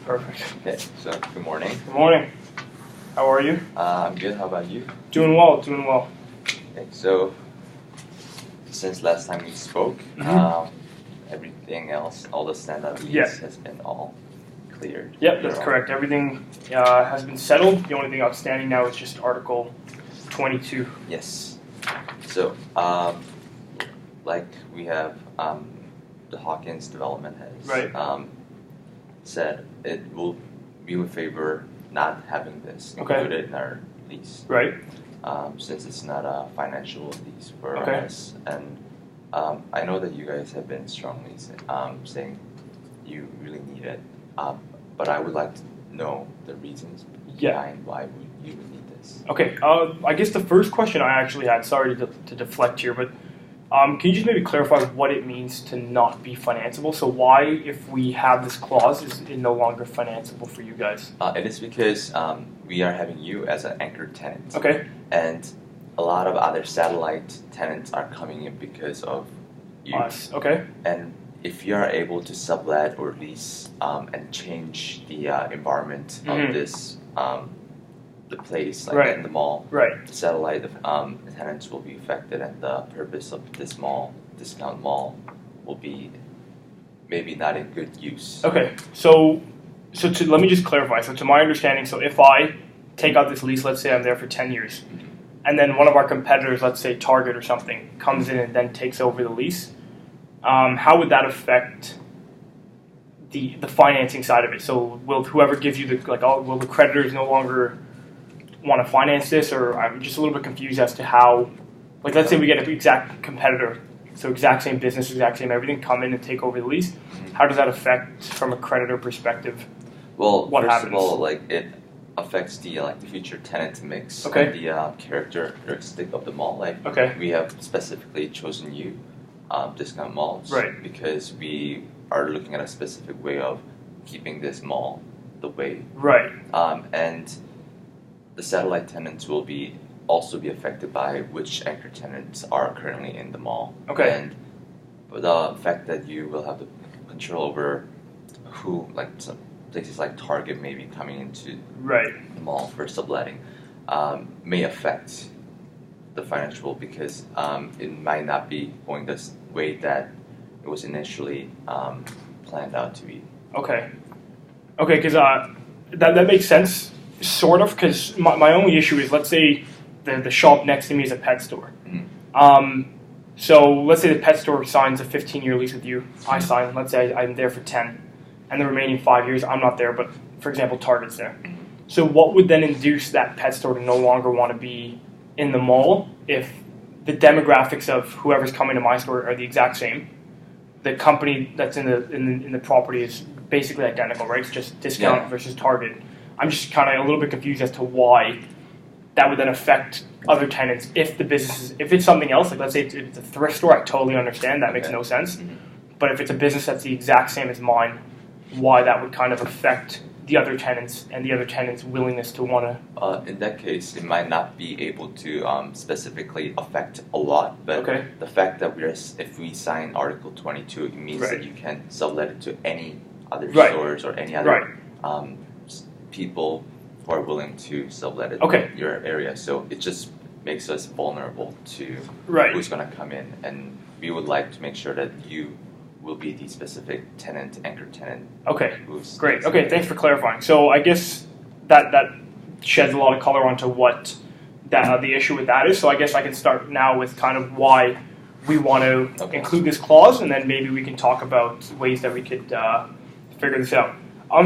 Perfect. Okay, so good morning. Good morning. How are you? I'm good. How about you? Doing well, doing well. Okay, so since last time we spoke, everything else, all the stand-up leads has been all cleared. Yep, that's correct. Everything has been settled. The only thing outstanding now is just Article 22. Yes. So, like we have the Hawkins development has said we would favor not having this included in our lease. Right. Since it's not a financial lease for us. And I know that you guys have been strongly saying you really need it. But I would like to know the reasons behind why you would need this. Okay. I guess the first question I actually had, sorry to deflect here, but can you just maybe clarify what it means to not be financeable? So why, if we have this clause, is it no longer financeable for you guys? It is because we are having you as an anchor tenant. Okay. And a lot of other satellite tenants are coming in because of you. Us. Okay. And if you are able to sublet or lease and change the environment of this, the place, like in the mall, the satellite tenants will be affected, and the purpose of this mall, discount mall, will be maybe not in good use. Okay, so let me just clarify. So to my understanding, so if I take out this lease, let's say I'm there for 10 years, and then one of our competitors, let's say Target or something, comes in and then takes over the lease, how would that affect the financing side of it? So will whoever gives you will the creditors no longer want to finance this? Or I'm just a little bit confused as to how, let's say we get an exact competitor, so exact same business, exact same everything, come in and take over the lease. How does that affect from a creditor perspective? Well, what first happens? of all, it affects the future tenant mix and the characteristic of the mall. We have specifically chosen you, discount malls, because we are looking at a specific way of keeping this mall the way. And the satellite tenants will also be affected by which anchor tenants are currently in the mall. And the fact that you will have the control over who, some places like Target may be coming into the mall for subletting, may affect the financial, because it might not be going the way that it was initially planned out to be. Okay, because that makes sense. Sort of, because my only issue is, let's say the shop next to me is a pet store. So let's say the pet store signs a 15-year lease with you. I sign, let's say I'm there for 10, and the remaining 5 years I'm not there, but for example Target's there. So what would then induce that pet store to no longer want to be in the mall if the demographics of whoever's coming to my store are the exact same? The company that's in the property is basically identical, right? It's just discount versus Target. I'm just kind of a little bit confused as to why that would then affect other tenants if the business if it's something else. Let's say it's a thrift store, I totally understand. That makes no sense. But if it's a business that's the exact same as mine, why that would kind of affect the other tenants and the other tenants' willingness to want to... in that case, it might not be able to specifically affect a lot, but the fact that if we sign Article 22, it means that you can sublet it to any other stores or any other people who are willing to sublet it in your area. So it just makes us vulnerable to who's going to come in, and we would like to make sure that you will be the specific tenant, anchor tenant. Great. Thanks for clarifying. So I guess that sheds a lot of color onto what the issue with that is. So I guess I can start now with kind of why we want to include this clause, and then maybe we can talk about ways that we could figure this out.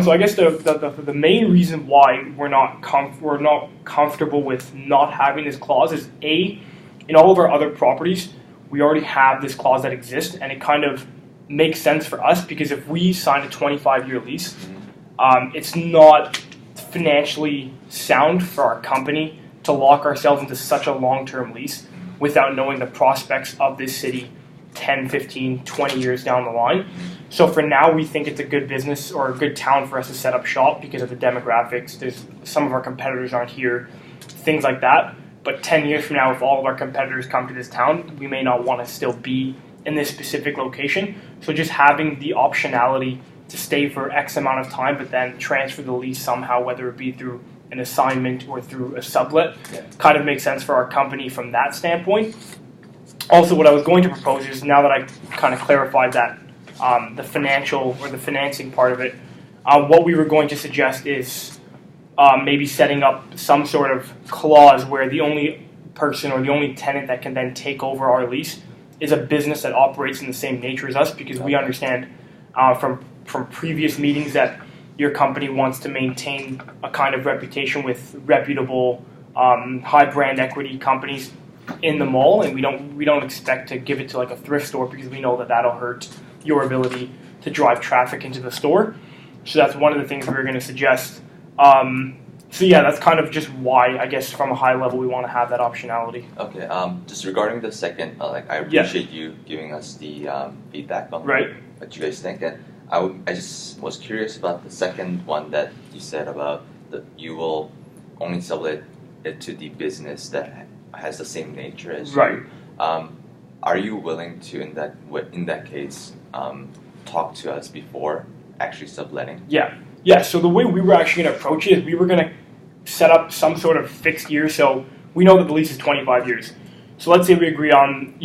So I guess the main reason why we're not comfortable with not having this clause is in all of our other properties we already have this clause that exists, and it kind of makes sense for us because if we sign a 25-year lease, it's not financially sound for our company to lock ourselves into such a long-term lease without knowing the prospects of this city 10, 15, 20 years down the line. So for now, we think it's a good business or a good town for us to set up shop because of the demographics. Some of our competitors aren't here, things like that. But 10 years from now, if all of our competitors come to this town, we may not want to still be in this specific location. So just having the optionality to stay for X amount of time, but then transfer the lease somehow, whether it be through an assignment or through a sublet, kind of makes sense for our company from that standpoint. Also, what I was going to propose is, now that I kind of clarified that, the financial or the financing part of it, what we were going to suggest is maybe setting up some sort of clause where the only person or the only tenant that can then take over our lease is a business that operates in the same nature as us, because we understand from previous meetings that your company wants to maintain a kind of reputation with reputable, high brand equity companies in the mall, and we don't expect to give it to like a thrift store, because we know that that'll hurt your ability to drive traffic into the store. So that's one of the things we were going to suggest. So yeah, that's kind of just why, I guess, from a high level, we want to have that optionality. Okay. Just regarding the second, I appreciate you giving us the feedback on what you guys think, and I just was curious about the second one that you said about you will only sublet it to the business that has the same nature as you. Are you willing to, in that case, talk to us before actually subletting? Yeah, so the way we were actually going to approach it is we were going to set up some sort of fixed year. So we know that the lease is 25 years. So let's say we agree on,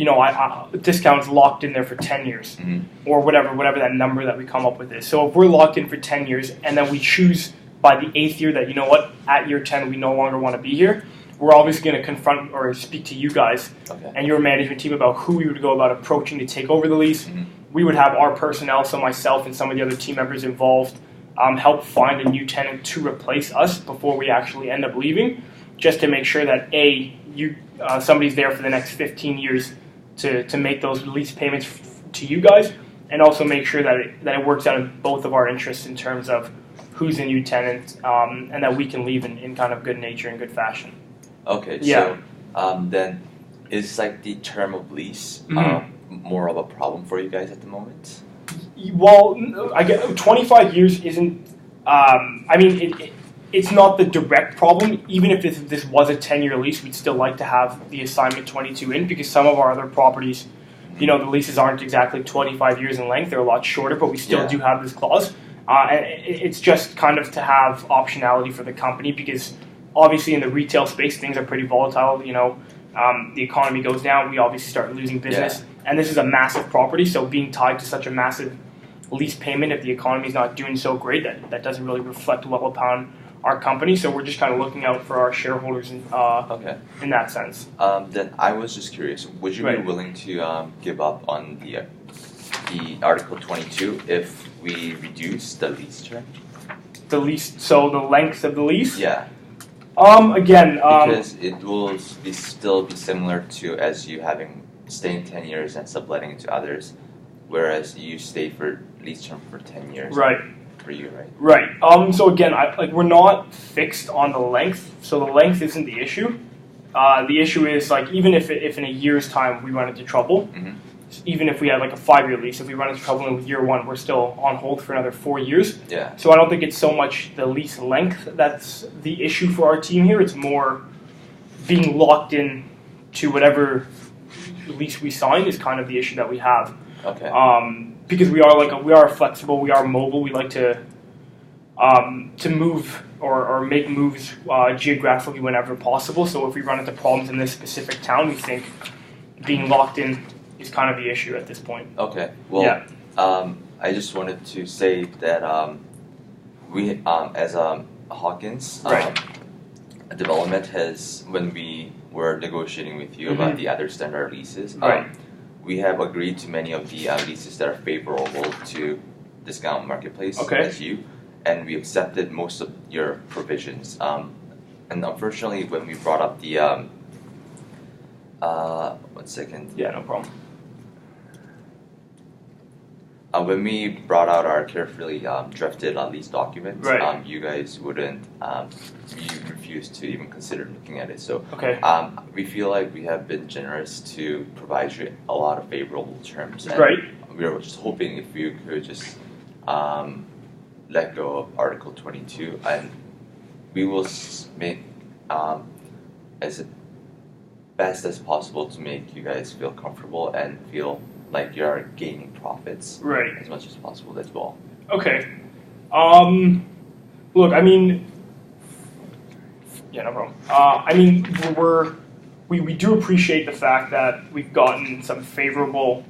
discounts locked in there for 10 years, or whatever that number that we come up with is. So if we're locked in for 10 years and then we choose by the 8th year that, at year 10 we no longer want to be here, we're obviously going to confront or speak to you guys and your management team about who we would go about approaching to take over the lease. We would have our personnel, so myself and some of the other team members involved, help find a new tenant to replace us before we actually end up leaving, just to make sure that somebody's there for the next 15 years to make those lease payments to you guys, and also make sure that it works out in both of our interests in terms of who's a new tenant, and that we can leave in kind of good nature and good fashion. Okay, so then is like the term of lease more of a problem for you guys at the moment? Well, I get 25 years isn't. It's not the direct problem. Even if this was a 10-year lease, we'd still like to have the assignment 22 in, because some of our other properties, the leases aren't exactly 25 years in length; they're a lot shorter. But we still do have this clause. And it's just kind of to have optionality for the company, because obviously in the retail space things are pretty volatile. The economy goes down, we obviously start losing business, and this is a massive property. So being tied to such a massive lease payment, if the economy is not doing so great, that doesn't really reflect well upon our company. So we're just kind of looking out for our shareholders in that sense. Then I was just curious, would you be willing to give up on the Article 22 if we reduce the lease term? The lease, so the length of the lease? Yeah. Because it will still be similar to as you staying 10 years and subletting it to others, whereas you stay for lease term for 10 years. Right. For you, right? Right. So again, we're not fixed on the length, so the length isn't the issue. The issue is even if in a year's time we run into trouble, even if we had a 5-year lease, if we run into trouble in year 1, we're still on hold for another 4 years. Yeah. So I don't think it's so much the lease length that's the issue for our team here. It's more being locked in to whatever lease we sign is kind of the issue that we have. Okay. Because we are flexible, we are mobile. We like to move or make moves geographically whenever possible. So if we run into problems in this specific town, we think being locked in is kind of the issue at this point. Okay. Well, I just wanted to say that we, as Hawkins, development has, when we were negotiating with you about the other standard leases, we have agreed to many of the leases that are favorable to discount marketplace as you, and we accepted most of your provisions. And unfortunately, when we brought up the 1 second. Yeah, no problem. When we brought out our carefully drafted lease documents, you guys wouldn't, you refused to even consider looking at it. So we feel like we have been generous to provide you a lot of favorable terms. And we were just hoping if you could just let go of Article 22, and we will make as best as possible to make you guys feel comfortable and feel like you're gaining profits as much as possible as well. Okay. Look, I mean, yeah, no problem. I mean, we do appreciate the fact that we've gotten some favorable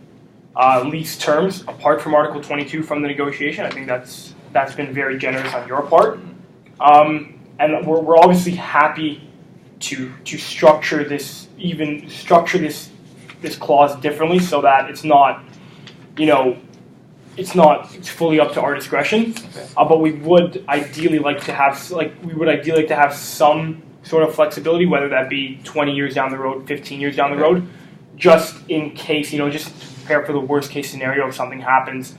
lease terms apart from Article 22 from the negotiation. I think that's been very generous on your part, and we're obviously happy to structure this this clause differently so that it's not, it's fully up to our discretion. Okay. But we would ideally like to have some sort of flexibility, whether that be 20 years down the road, 15 years down the road, just in case, just to prepare for the worst case scenario if something happens,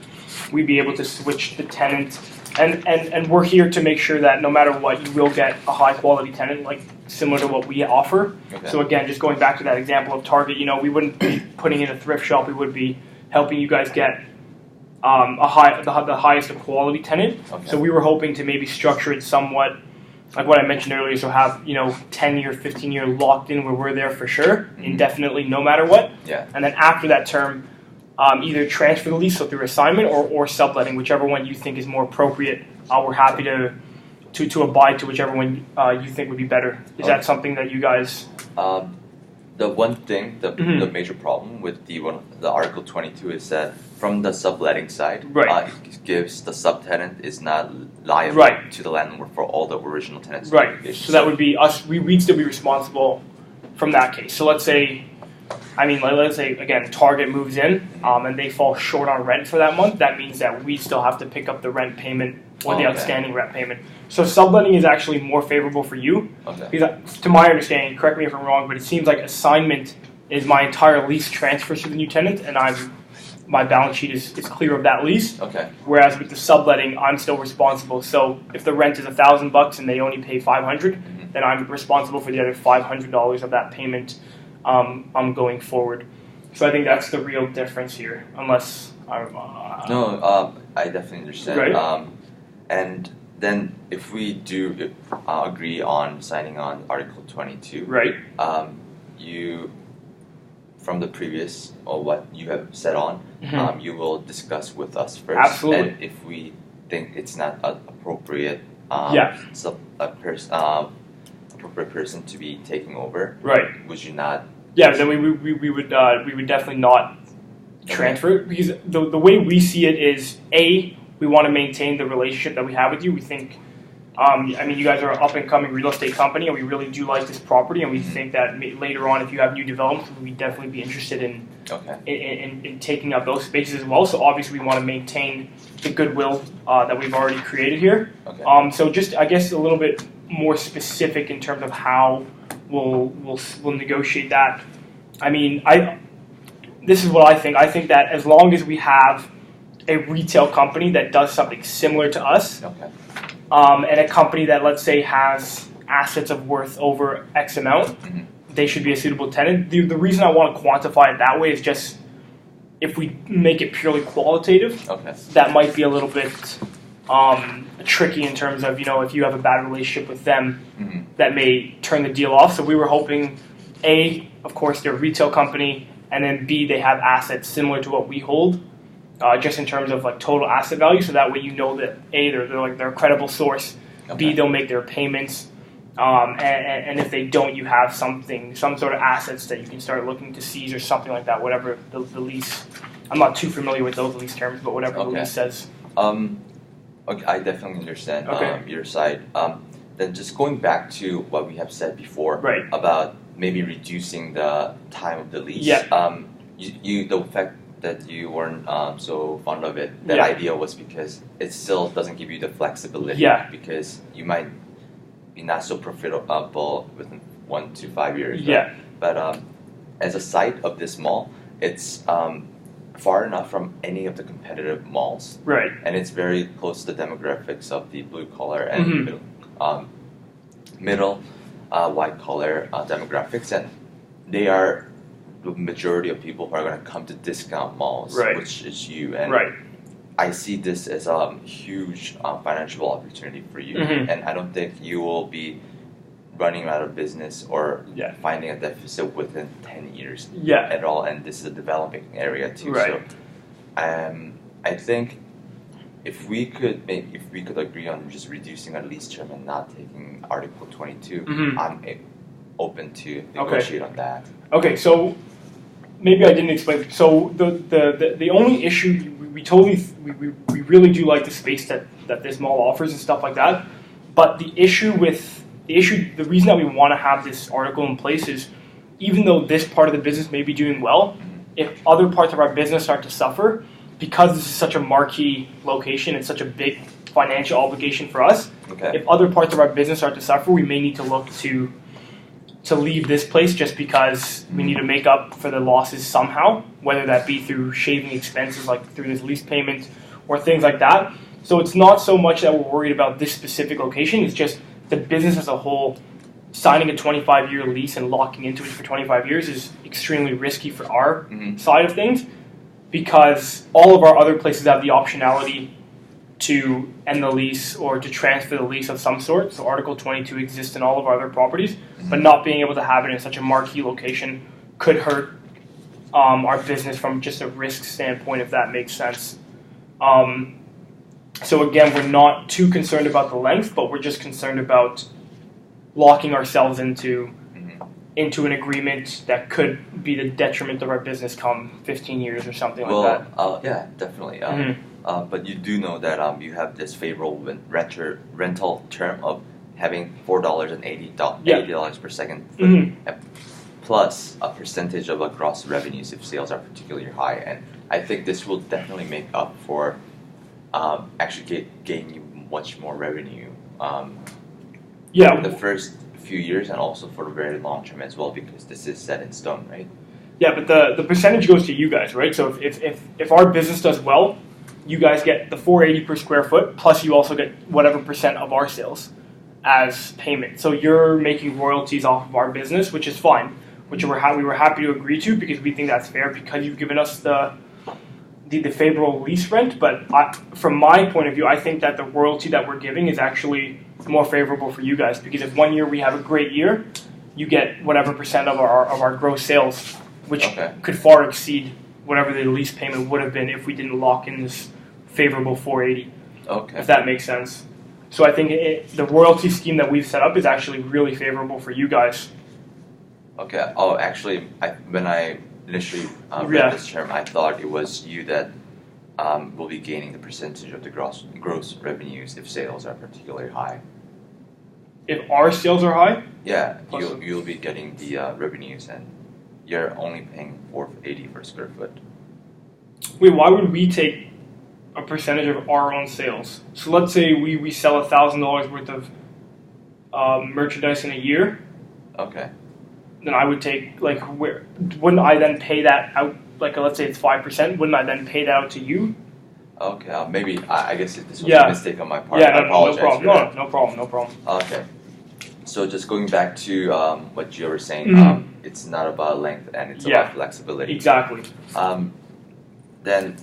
we'd be able to switch the tenant. And we're here to make sure that no matter what, you will get a high quality tenant, like similar to what we offer. Okay. So again, just going back to that example of Target, we wouldn't be putting in a thrift shop. We would be helping you guys get the highest quality tenant. Okay. So we were hoping to maybe structure it somewhat like what I mentioned earlier. So have 10-year, 15-year locked in where we're there for sure, indefinitely, no matter what. Yeah. And then after that term, either transfer the lease, so through assignment, or subletting, whichever one you think is more appropriate. We're happy to abide to whichever one you think would be better. Is that something that you guys? The one thing, the major problem with the Article 22 is that from the subletting side, it gives the subtenant is not liable to the landlord for all the original tenants. Right. So that would be us. We'd still be responsible from that case. So let's say again, Target moves in and they fall short on rent for that month. That means that we still have to pick up the rent payment or the outstanding rent payment. So subletting is actually more favorable for you. Okay. Because to my understanding, correct me if I'm wrong, but it seems like assignment is my entire lease transfers to the new tenant, and my balance sheet is clear of that lease. Okay. Whereas with the subletting, I'm still responsible. So if the rent is $1,000 and they only pay $500, then I'm responsible for the other $500 of that payment going forward. So I think that's the real difference here, unless I'm... No, I definitely understand. Right. And then if we do agree on signing on Article 22, right? You, from the previous or what you have said on, you will discuss with us first. Absolutely. And if we think it's not an appropriate, appropriate person to be taking over, right? Would you not? Yeah, then we would definitely not transfer it, because the way we see it is we want to maintain the relationship that we have with you. We think, you guys are an up-and-coming real estate company, and we really do like this property, and we think that later on, if you have new developments, we'd definitely be interested in taking up those spaces as well. So obviously, we want to maintain the goodwill that we've already created here. Okay. So just, I guess, a little bit more specific in terms of how we'll negotiate that. This is what I think. I think that as long as we have a retail company that does something similar to us, and a company that, let's say, has assets of worth over X amount, they should be a suitable tenant. The reason I want to quantify it that way is just if we make it purely qualitative, that might be a little bit tricky in terms of, if you have a bad relationship with them, that may turn the deal off. So we were hoping, A, of course, they're a retail company, and then B, they have assets similar to what we hold. Just in terms of like total asset value, so that way that A, they're a credible source. B, they'll make their payments, and if they don't, you have some sort of assets that you can start looking to seize or something like that. Whatever the lease, I'm not too familiar with those lease terms, but whatever the lease says. Okay, I definitely understand your side. Then just going back to what we have said before about maybe reducing the time of the lease. Yeah. The fact that you weren't so fond of it, that idea was because it still doesn't give you the flexibility. Yeah. Because you might be not so profitable within 1 to 5 years. Yeah. But as a site of this mall, it's far enough from any of the competitive malls. Right. And it's very close to the demographics of the blue collar and middle white collar demographics, and they are the majority of people who are going to come to discount malls, which is you. And I see this as a huge financial opportunity for you, and I don't think you will be running out of business or finding a deficit within 10 years at all. And this is a developing area too. Right. So I think if we could agree on just reducing our lease term and not taking Article 22, I'm open to negotiate on that. Okay, so maybe I didn't explain. So the only issue we really do like the space that this mall offers and stuff like that. But the reason that we want to have this article in place is, even though this part of the business may be doing well, if other parts of our business start to suffer, because this is such a marquee location, it's such a big financial obligation for us. Okay. If other parts of our business start to suffer, we may need to look to leave this place just because we need to make up for the losses somehow, whether that be through shaving expenses like through this lease payment or things like that. So it's not so much that we're worried about this specific location, it's just the business as a whole. Signing a 25-year lease and locking into it for 25 years is extremely risky for our side of things, because all of our other places have the optionality to end the lease or to transfer the lease of some sort. So Article 22 exists in all of our other properties, but not being able to have it in such a marquee location could hurt our business from just a risk standpoint, if that makes sense. So again, we're not too concerned about the length, but we're just concerned about locking ourselves into an agreement that could be the detriment of our business come 15 years or something like that. Yeah, definitely. But you do know that you have this favorable rental term of having $4.80 per second, plus a percentage of gross revenues if sales are particularly high. And I think this will definitely make up for actually gain you much more revenue. The first few years and also for the very long term as well, because this is set in stone, right? Yeah, but the percentage goes to you guys, right? So if our business does well, you guys get the $4.80 per square foot, plus you also get whatever percent of our sales as payment. So you're making royalties off of our business, which is fine, which we were happy to agree to, because we think that's fair because you've given us the favorable lease rent. But from my point of view, I think that the royalty that we're giving is actually more favorable for you guys, because if 1 year we have a great year, you get whatever percent of our gross sales, which could far exceed whatever the lease payment would have been if we didn't lock in this favorable $4.80. If that makes sense. So I think the royalty scheme that we've set up is actually really favorable for you guys. Okay. Oh, actually, when I initially read this term, I thought it was you that will be gaining the percentage of the gross revenues if sales are particularly high. If our sales are high? Yeah, you'll be getting the revenues, and you're only paying $4.80 per square foot. Wait, why would we take a percentage of our own sales? So let's say we sell $1,000 worth of merchandise in a year. Okay. Then I would take, wouldn't I then pay that out? Let's say it's 5%. Wouldn't I then pay that out to you? Okay, maybe I guess this was a mistake on my part. Yeah, no problem. No problem. Okay. So just going back to what you were saying, it's not about length and it's about flexibility. Exactly. Then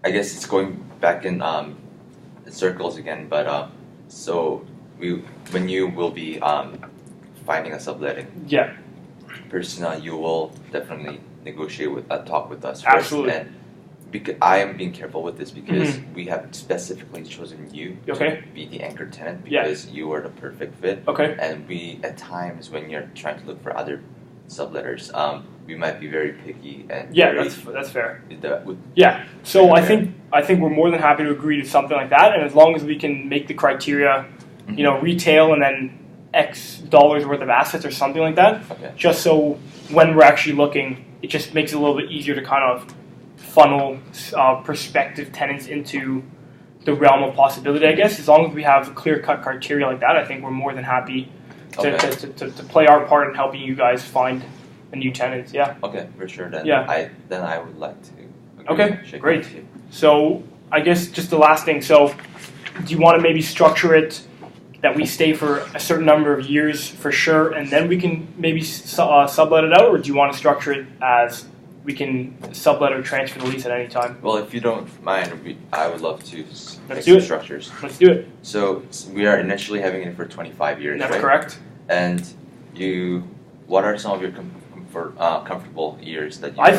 I guess it's going back in circles again. But so when you will be finding a subletting, person, you will definitely negotiate talk with us first. Absolutely. And because I am being careful with this because we have specifically chosen you to be the anchor tenant because you are the perfect fit. And we, at times, when you're trying to look for other subletters, we might be very picky and that's fair. So I think we're more than happy to agree to something like that, and as long as we can make the criteria, retail and then X dollars worth of assets or something like that, just so when we're actually looking, it just makes it a little bit easier to kind of funnel prospective tenants into the realm of possibility, I guess. As long as we have clear-cut criteria like that, I think we're more than happy to play our part in helping you guys find a new tenant. Yeah. Okay, for sure. Then I would like to. Okay, great. So I guess just the last thing. So do you want to maybe structure it that we stay for a certain number of years for sure, and then we can maybe sublet it out, or do you want to structure it as we can sublet or transfer the lease at any time? Well, if you don't mind, I would love to make some structures. Let's do it. So we are initially having it for 25 years, That's correct. And what are some of your comfortable years that you? I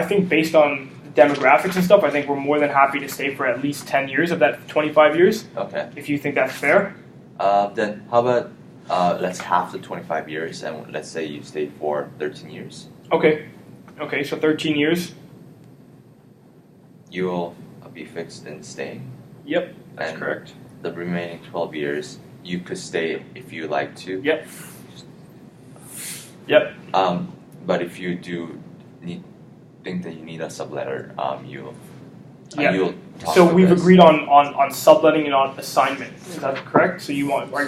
think based on demographics and stuff, I think we're more than happy to stay for at least 10 years of that 25 years. Okay. If you think that's fair. Then how about let's half the 25 years and let's say you stay for 13 years. Okay. Okay, so 13 years. You will be fixed in staying. Yep, that's and correct. The remaining 12 years, you could stay if you like to. Yep. Yep. But if you do think that you need a subletter, you'll talk so we've us. agreed on subletting and on assignment. Is that correct? So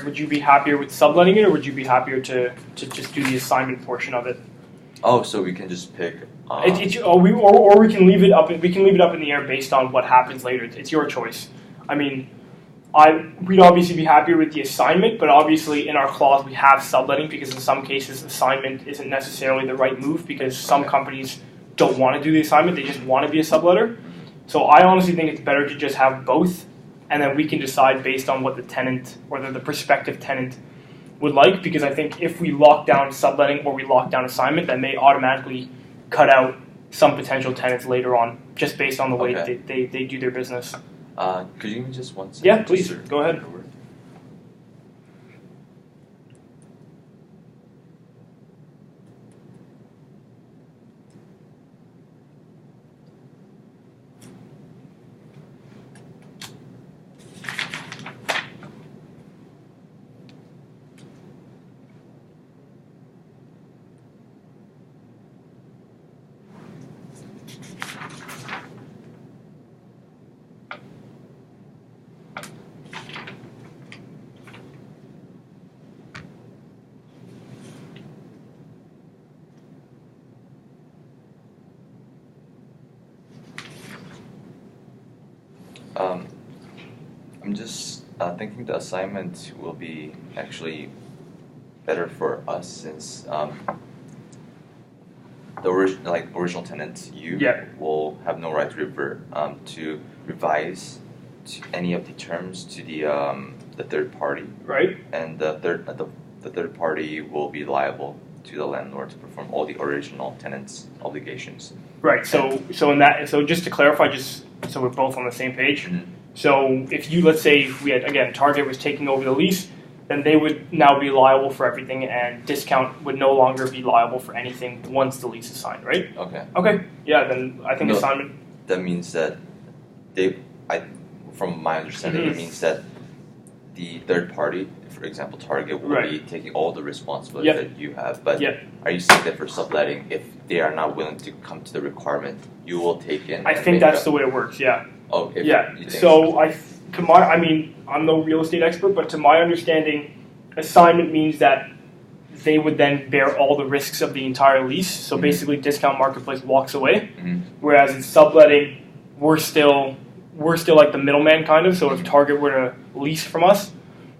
would you be happier with subletting it, or would you be happier to just do the assignment portion of it? Oh, so we can just pick. Or we can leave it up. We can leave it up in the air based on what happens later. It's your choice. I mean, we'd obviously be happier with the assignment, but obviously in our clause we have subletting because in some cases assignment isn't necessarily the right move because some companies don't want to do the assignment; they just want to be a subletter. So I honestly think it's better to just have both, and then we can decide based on what the tenant or the prospective tenant would like. Because I think if we lock down subletting or we lock down assignment, that may automatically cut out some potential tenants later on, just based on the way they do their business. Could you give me just 1 second? Yeah, please. Go ahead. I'm just thinking the assignment will be actually better for us since the original tenant will have no right to revise any of the terms to the third party. Right. And the third party will be liable to the landlord to perform all the original tenant's obligations. Right. So just to clarify, just so we're both on the same page. Mm-hmm. So if you, let's say we had, again, Target was taking over the lease, then they would now be liable for everything, and Discount would no longer be liable for anything once the lease is signed, right? Okay. Okay. Yeah. Then I think assignment. That means that from my understanding, it means that the third party, for example, Target, will be taking all the responsibility that you have. But are you saying that for subletting, if they are not willing to come to the requirement, you will take in? I think that's the way it works. Yeah. Oh, So I'm no real estate expert, but to my understanding, assignment means that they would then bear all the risks of the entire lease. So basically, Discount Marketplace walks away, whereas in subletting, we're still like the middleman kind of. So if Target were to lease from us,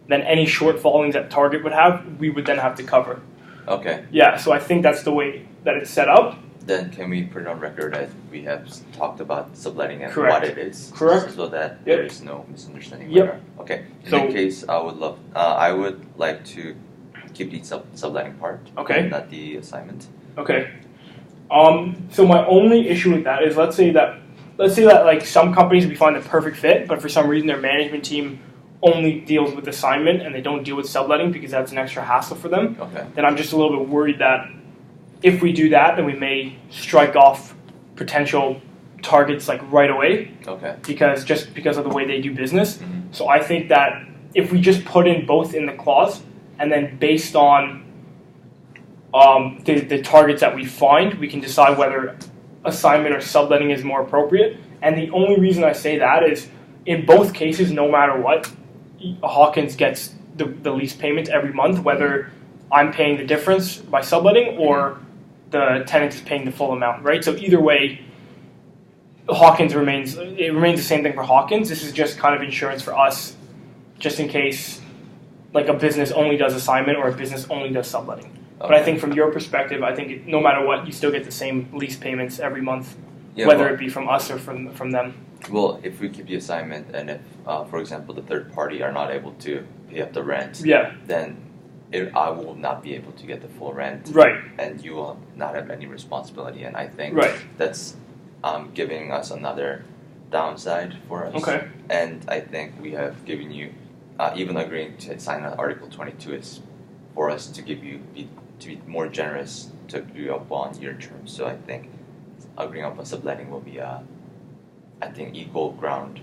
then any shortfallings that Target would have, we would then have to cover. Okay. Yeah. So I think that's the way that it's set up. Then can we put it on record that we have talked about subletting and Correct. what it is? Correct. So that there is no misunderstanding. Yep. Okay. In that case, I would like to keep the subletting part. Okay. Not the assignment. Okay. So my only issue with that is let's say that like some companies we find the perfect fit, but for some reason their management team only deals with assignment and they don't deal with subletting because that's an extra hassle for them. Okay. Then I'm just a little bit worried that if we do that, then we may strike off potential targets like right away. Okay. Because of the way they do business. Mm-hmm. So I think that if we just put in both in the clause, and then based on the targets that we find, we can decide whether assignment or subletting is more appropriate. And the only reason I say that is in both cases, no matter what, Hawkins gets the lease payment every month, whether I'm paying the difference by subletting or the tenant is paying the full amount, right? So either way, it remains the same thing for Hawkins. This is just kind of insurance for us, just in case like a business only does assignment or a business only does subletting. Okay. But I think from your perspective, I think no matter what, you still get the same lease payments every month, whether it be from us or from them. Well, if we keep the assignment and if, for example, the third party are not able to pay up the rent, then I will not be able to get the full rent, right? And you will not have any responsibility. And I think that's giving us another downside for us. Okay. And I think we have given you, even agreeing to sign on Article 22 is for us to give you to be more generous to agree upon your terms. So I think agreeing upon subletting will be, I think, equal ground,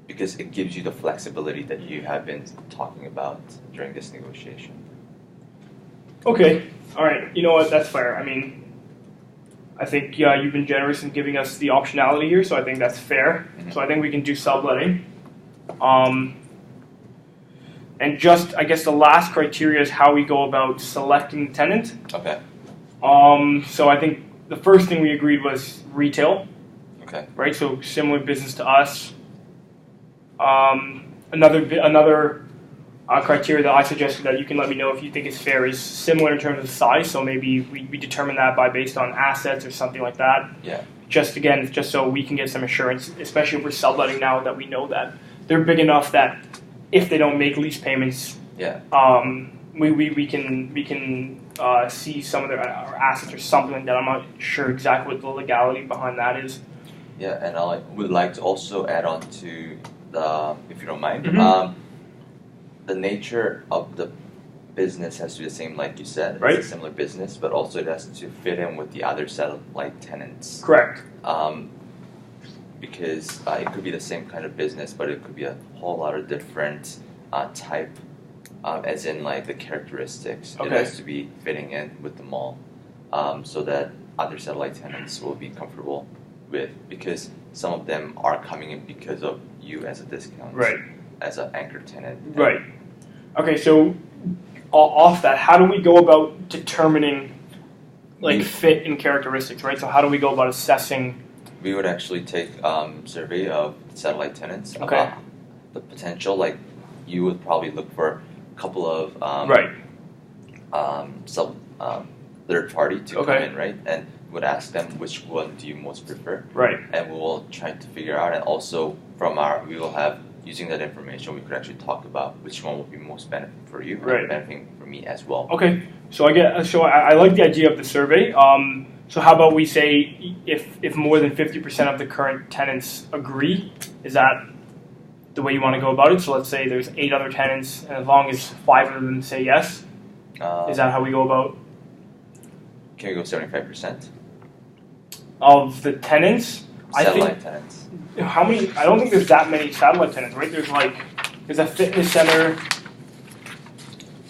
because it gives you the flexibility that you have been talking about during this negotiation. Okay. All right. You know what? That's fair. I mean, I think you've been generous in giving us the optionality here, so I think that's fair. Mm-hmm. So I think we can do subletting. And just, I guess, the last criteria is how we go about selecting the tenant. Okay. So I think the first thing we agreed was retail. Okay. Right. So similar business to us. Another criteria that I suggested that you can let me know if you think is fair is similar in terms of size. So maybe we determine that based on assets or something like that. Yeah. Just so we can get some assurance, especially if we're subletting now, that we know that they're big enough that if they don't make lease payments, we can see some of their assets or something like that. I'm not sure exactly what the legality behind that is. Yeah, and I would like to also add on to the, if you don't mind, the nature of the business has to be the same, like you said. Right. It's a similar business, but also it has to fit in with the other satellite tenants. Correct. Because it could be the same kind of business, but it could be a whole lot of different type, as in like the characteristics. Okay. It has to be fitting in with the mall, so that other satellite tenants will be comfortable with, because some of them are coming in because of you as a discount, right, as an anchor tenant. Right. Okay, so off that, how do we go about determining fit and characteristics, right? So how do we go about assessing? We would actually take survey of satellite tenants. Okay. The potential, like you would probably look for a couple of third party to come in, right? And would ask them which one do you most prefer, right? And we will try to figure out, and also we will have, using that information, we could actually talk about which one will be most benefit for you, right, and benefiting for me as well. Okay, so I like the idea of the survey. So how about we say if more than 50% of the current tenants agree, is that the way you want to go about it? So let's say there's 8 other tenants, and as long as 5 of them say yes, is that how we go about? Can we go 75%? Of the tenants? Satellite tenants. How many? I don't think there's that many satellite tenants, right? There's a fitness center.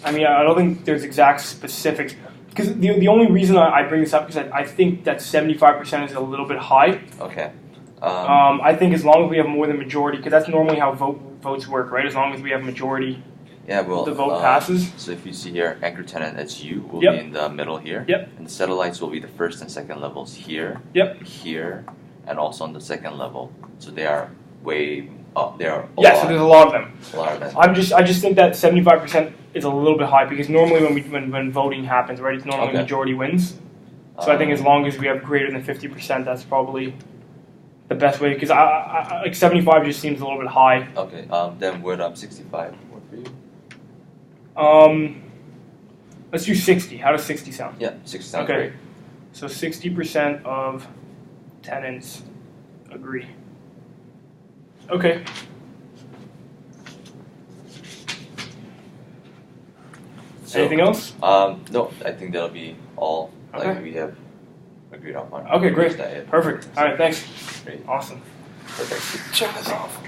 I mean, I don't think there's exact specifics. Because the only reason I bring this up is that I think that 75% is a little bit high. Okay. I think as long as we have more than majority, because that's normally how votes work, right? As long as we have majority, the vote passes. So if you see here, anchor tenant, that's you, will be in the middle here. Yep. And the satellites will be the first and second levels here. Yep. Here, and also on the second level. So they are way up. They are so there's a lot of them. A lot of them. I just think that 75% is a little bit high, because normally when voting happens, right, it's normally majority wins. So I think as long as we have greater than 50%, that's probably the best way, because I 75 just seems a little bit high. Okay. Then would 65 work for you? Let's do 60. How does 60 sound? Yeah, 60 sounds great. So 60% of tenants agree. Okay. So, anything else? No, I think that'll be all. Like we have agreed upon. Okay, great. Perfect. All right, thanks. Great. Awesome. Perfect. Check this off.